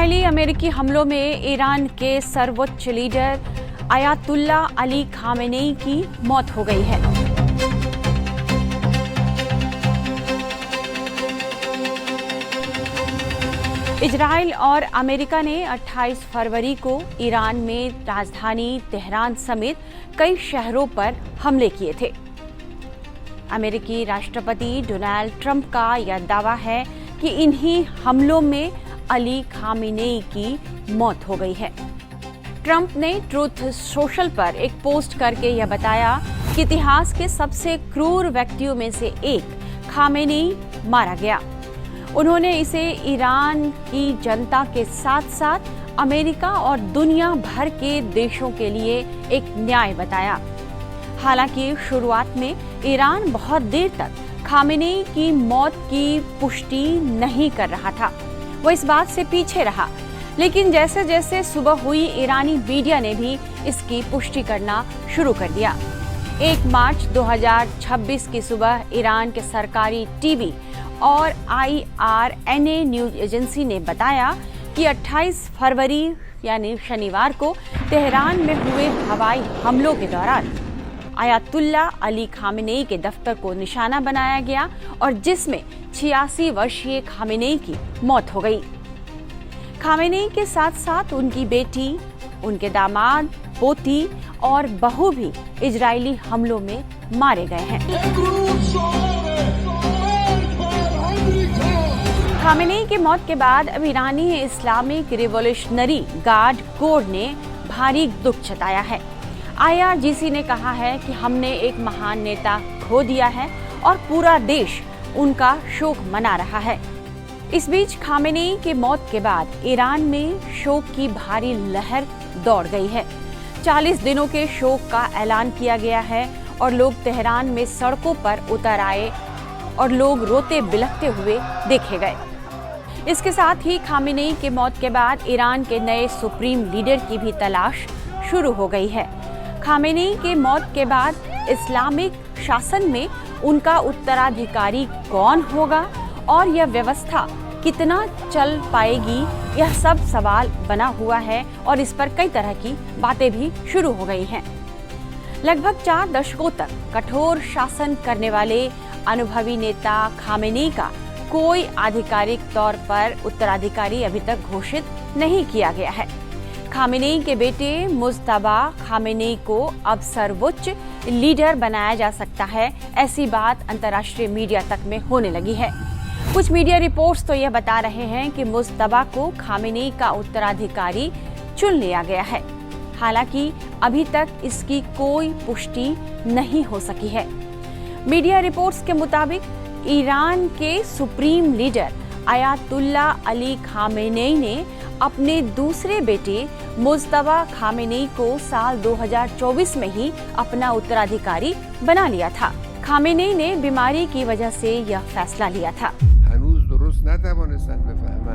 Israeli अमेरिकी हमलों में ईरान के सर्वोच्च लीडर अयातुल्ला अली खामेनेई की मौत हो गई है। इजरायल और अमेरिका ने 28 फरवरी को ईरान में राजधानी तेहरान समेत कई शहरों पर हमले किए थे। अमेरिकी राष्ट्रपति डोनाल्ड ट्रंप का यह दावा है कि इन्हीं हमलों में अली खामेनेई की मौत हो गई है। ट्रंप ने ट्रूथ सोशल पर एक पोस्ट करके यह बताया कि इतिहास के सबसे क्रूर व्यक्तियों में से एक खामेनेई मारा गया। उन्होंने इसे ईरान की जनता के साथ साथ अमेरिका और दुनिया भर के देशों के लिए एक न्याय बताया। हालांकि शुरुआत में ईरान बहुत देर तक खामेनेई की मौत की पुष्टि नहीं कर रहा था। वो इस बात से पीछे रहा, लेकिन जैसे जैसे सुबह हुई ईरानी मीडिया ने भी इसकी पुष्टि करना शुरू कर दिया। 1 मार्च 2026 की सुबह ईरान के सरकारी टीवी और IRNA न्यूज एजेंसी ने बताया कि 28 फरवरी यानी शनिवार को तेहरान में हुए हवाई हमलों के दौरान अयातुल्ला अली खामेनेई के दफ्तर को निशाना बनाया गया और जिसमें 86 वर्षीय खामेनेई की मौत हो गई। खामेनेई के साथ साथ उनकी बेटी, उनके दामाद, पोती और बहू भी इजरायली हमलों में मारे गए हैं। खामेनेई की मौत के बाद अब ईरानी इस्लामिक रिवॉल्यूशनरी गार्ड कोड ने भारी दुख जताया है। IRGC ने कहा है कि हमने एक महान नेता खो दिया है और पूरा देश उनका शोक मना रहा है। इस बीच खामेनेई की मौत के बाद ईरान में शोक की भारी लहर दौड़ गई है। 40 दिनों के शोक का ऐलान किया गया है और लोग तेहरान में सड़कों पर उतर आए और लोग रोते बिलखते हुए देखे गए। इसके साथ ही खामेनेई की मौत के बाद ईरान के नए सुप्रीम लीडर की भी तलाश शुरू हो गई है। खामेनेई की मौत के बाद इस्लामिक शासन में उनका उत्तराधिकारी कौन होगा और यह व्यवस्था कितना चल पाएगी, यह सब सवाल बना हुआ है और इस पर कई तरह की बातें भी शुरू हो गई हैं। लगभग 4 दशकों तक कठोर शासन करने वाले अनुभवी नेता खामेनेई का कोई आधिकारिक तौर पर उत्तराधिकारी अभी तक घोषित नहीं किया गया है। खामेनेई के बेटे मुज्तबा खामेनेई को अब सर्वोच्च लीडर बनाया जा सकता है, ऐसी बात अंतर्राष्ट्रीय मीडिया तक में होने लगी है। कुछ मीडिया रिपोर्ट्स तो यह बता रहे हैं कि मुज्तबा को खामेनेई का उत्तराधिकारी चुन लिया गया है। हालांकि अभी तक इसकी कोई पुष्टि नहीं हो सकी है। मीडिया रिपोर्ट्स के मुताबिक ईरान के supreme leader Ayatollah Ali Khamenei ने अपने दूसरे बेटे मुज्तबा खामेनेई को साल 2024 में ही अपना उत्तराधिकारी बना लिया था। खामेनेई ने बीमारी की वजह से यह फैसला लिया था।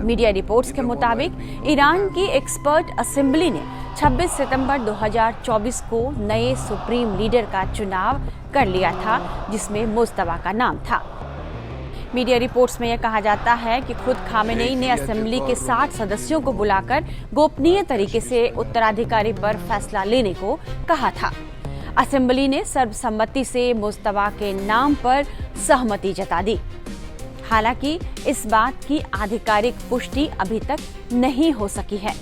मीडिया रिपोर्ट्स के मुताबिक ईरान की एक्सपर्ट असेंबली ने 26 सितंबर 2024 को नए सुप्रीम लीडर का चुनाव कर लिया था, जिसमें मुज्तबा का नाम था। मीडिया रिपोर्ट्स में यह कहा जाता है कि खुद खामेनेई ने असेंबली के 60 सदस्यों को बुलाकर गोपनीय तरीके से उत्तराधिकारी पर फैसला लेने को कहा था। असेंबली ने सर्वसम्मति से मुज्तबा के नाम पर सहमति जता दी। हालांकि इस बात की आधिकारिक पुष्टि अभी तक नहीं हो सकी है।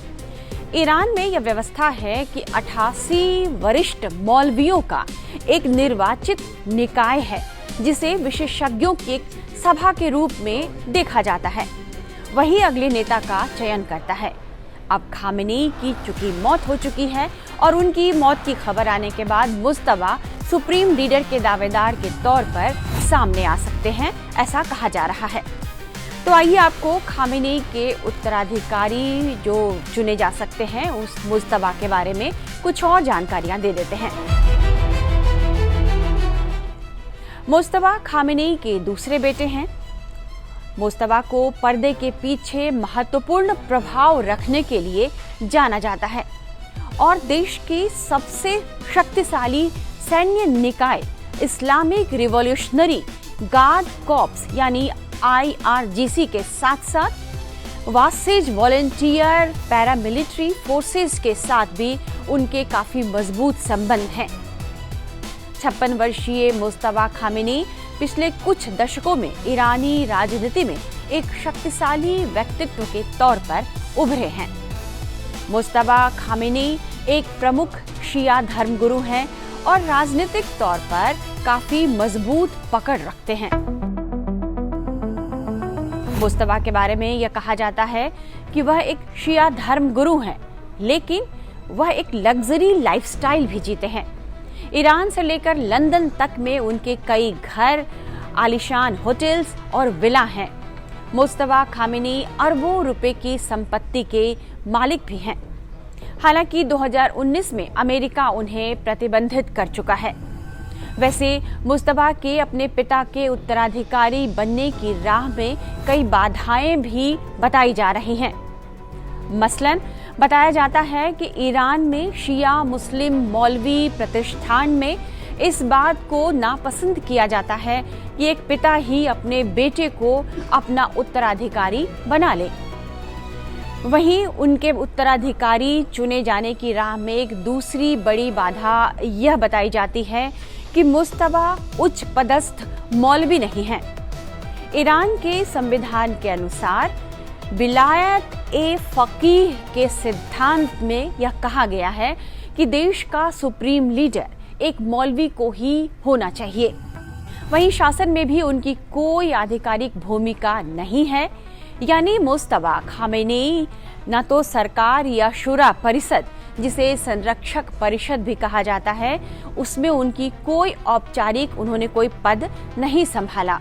ईरान में यह व्यवस्था है कि 88 वरिष्ठ मौलवियों का एक निर्वाचित निकाय है, जिसे विशेषज्ञों की एक सभा के रूप में देखा जाता है। वही अगले नेता का चयन करता है। अब खामेनेई की चूंकि मौत हो चुकी है और उनकी मौत की खबर आने के बाद मुज्तबा सुप्रीम लीडर के दावेदार के तौर पर सामने आ सकते हैं, ऐसा कहा जा रहा है। तो आइए आपको खामेनेई के उत्तराधिकारी जो चुने जा सकते हैं उस मुज्तबा के बारे में कुछ और जानकारियां दे देते हैं। मुज्तबा खामेनेई के दूसरे बेटे हैं। मुज्तबा को पर्दे के पीछे महत्वपूर्ण प्रभाव रखने के लिए जाना जाता है और देश की सबसे शक्तिशाली सैन्य निकाय इस्लामिक रिवॉल्यूशनरी गार्ड कॉर्प्स यानी IRGC के साथ साथ वासेज वॉलंटियर पैरामिलिट्री फोर्सेस के साथ भी उनके काफी मजबूत संबंध हैं। 56 वर्षीय मुस्तफा खामेनी पिछले कुछ दशकों में ईरानी राजनीति में एक शक्तिशाली व्यक्तित्व के तौर पर उभरे हैं। मुस्तफा खामेनी एक प्रमुख शिया धर्मगुरु हैं और राजनीतिक तौर पर काफी मजबूत पकड़ रखते हैं। मुस्तफा के बारे में यह कहा जाता है कि वह एक शिया धर्मगुरु हैं, लेकिन वह एक लग्जरी लाइफस्टाइल भी जीते हैं। ईरान से लेकर लंदन तक में उनके कई घर, आलीशान होटल्स और विला हैं। मुस्तफा खामेनी अरबों रुपए की संपत्ति के मालिक भी हैं। हालांकि 2019 में अमेरिका उन्हें प्रतिबंधित कर चुका है। वैसे मुस्तफा के अपने पिता के उत्तराधिकारी बनने की राह में कई बाधाएं भी बताई जा रही हैं। मसलन बताया जाता है कि ईरान में शिया मुस्लिम मौलवी प्रतिष्ठान में इस बात को नापसंद किया जाता है कि एक पिता ही अपने बेटे को अपना उत्तराधिकारी बना ले। वहीं उनके उत्तराधिकारी चुने जाने की राह में एक दूसरी बड़ी बाधा यह बताई जाती है कि मुस्तफा उच्च पदस्थ मौलवी नहीं हैं। ईरान के संविधान के अनुसार विलायत ए फकीह के सिद्धांत में यह कहा गया है कि देश का सुप्रीम लीडर एक मौलवी को ही होना चाहिए। वहीं शासन में भी उनकी कोई आधिकारिक भूमिका नहीं है, यानी मुस्तफा खामेनी न तो सरकार या शुरा परिषद, जिसे संरक्षक परिषद भी कहा जाता है, उसमें उनकी कोई औपचारिक उन्होंने कोई पद नहीं संभाला।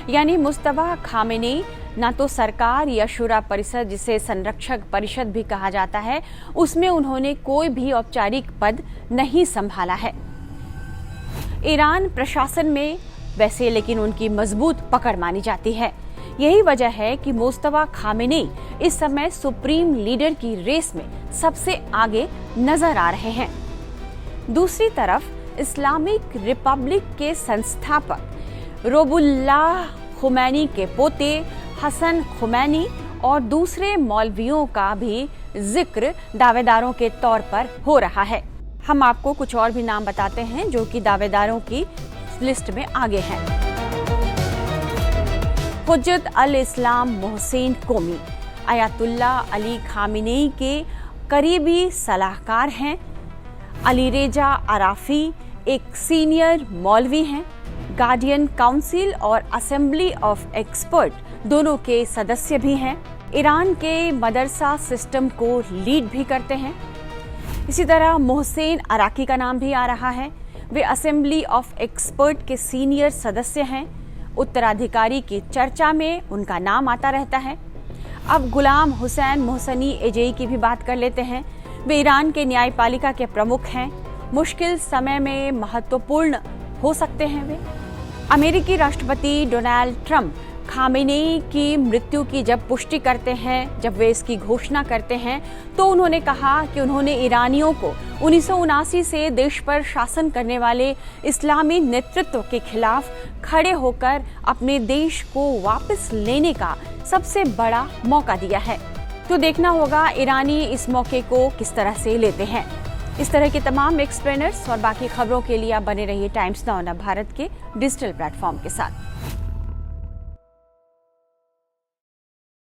यानी मुस्तफा खामेनी न तो सरकार या शुरा परिषद, जिसे संरक्षक परिषद भी कहा जाता है, उसमें उन्होंने कोई भी औपचारिक पद नहीं संभाला है। ईरान प्रशासन में वैसे लेकिन उनकी मजबूत पकड़ मानी जाती है। यही वजह है कि मुस्तफा खामेनी इस समय सुप्रीम लीडर की रेस में सबसे आगे नजर आ रहे हैं। दूसरी तरफ इस्लामिक रिपब्लिक के संस्थापक रुहुल्लाह खुमैनी के पोते हसन खुमैनी और दूसरे मौलवियों का भी जिक्र दावेदारों के तौर पर हो रहा है। हम आपको कुछ और भी नाम बताते हैं जो कि दावेदारों की लिस्ट में आगे हैं। हुज्जत अल इस्लाम मोहसिन कोमी अयातुल्ला अली खामेनी के करीबी सलाहकार हैं। अली रेजा अराफी एक सीनियर मौलवी हैं। गार्डियन काउंसिल और असेंबली ऑफ एक्सपर्ट दोनों के सदस्य भी हैं। ईरान के मदरसा सिस्टम को लीड भी करते हैं। इसी तरह मोहसिन अराकी का नाम भी आ रहा है। वे असेंबली ऑफ एक्सपर्ट के सीनियर सदस्य हैं। उत्तराधिकारी की चर्चा में उनका नाम आता रहता है। अब गुलाम हुसैन मोहसनी एजेई की भी बात कर लेते हैं। वे ईरान के न्यायपालिका के प्रमुख हैं। मुश्किल समय में महत्वपूर्ण हो सकते हैं वे। अमेरिकी राष्ट्रपति डोनाल्ड ट्रंप खामेनी की मृत्यु की जब पुष्टि करते हैं, जब वे इसकी घोषणा करते हैं, तो उन्होंने कहा कि उन्होंने ईरानियों को 1979 से देश पर शासन करने वाले इस्लामी नेतृत्व के खिलाफ खड़े होकर अपने देश को वापस लेने का सबसे बड़ा मौका दिया है। तो देखना होगा ईरानी इस मौके को किस तरह से लेते हैं। इस तरह के तमाम एक्सप्लेनर्स और बाकी खबरों के लिए आप बने रहिए टाइम्स नाउ भारत के डिजिटल प्लेटफॉर्म के साथ।